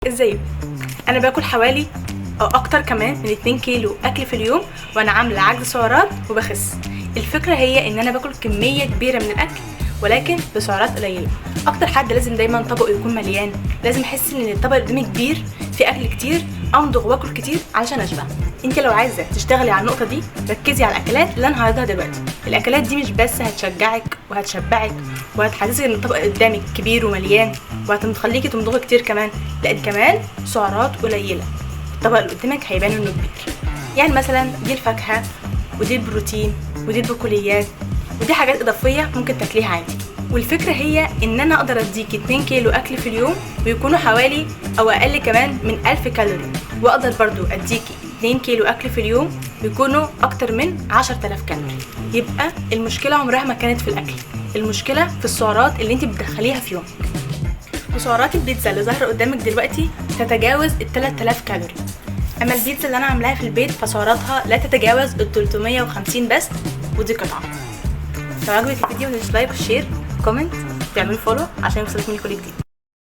ازاي؟ انا باكل حوالي او اكتر كمان من 2 كيلو اكل في اليوم، وانا عامله عجز سعرات وبخس. الفكره هي ان انا باكل كميه كبيره من الاكل ولكن بسعرات قليله. اكتر حد لازم دايما طبقه يكون مليان، لازم احس ان الطبق اللي قدامي كبير، في اكل كتير، امضغ واكل كتير علشان اشبع. انت لو عايزه تشتغلي على النقطه دي ركزي على الاكلات اللي انا هعرضها دلوقتي. الاكلات دي مش بس هتشجعك وهتشبعك وهتحسسك ان الطبق قدامك كبير ومليان وهتخليكي تمضغي كتير كمان، لا دي كمان سعرات قليله. الطبق اللي قدامك هيبان انه كبير. يعني مثلا دي الفاكهه، ودي البروتين، ودي البقوليات، ودي حاجات اضافيه ممكن تاكليها عادي. والفكره هي ان انا اقدر اديكي 2 كيلو اكل في اليوم ويكونوا حوالي او اقل كمان من 1000 كالوري، واقدر برضو اديكي 2 كيلو اكل في اليوم ويكونوا اكتر من 10000 كالوري. يبقى المشكله عمرها ما كانت في الاكل، المشكله في السعرات اللي انت بتدخليها في يومك. وسعرات البيتزا اللي ظاهره قدامك دلوقتي تتجاوز ال 3000 كالوري، اما البيتزا اللي انا عاملاها في البيت فسعراتها لا تتجاوز ال 350 بس، ودي قطعه. لو عجبك الفيديو متنسوش لايك وشير كومنت، تعملوا فولو عشان يوصلك مني كل جديد.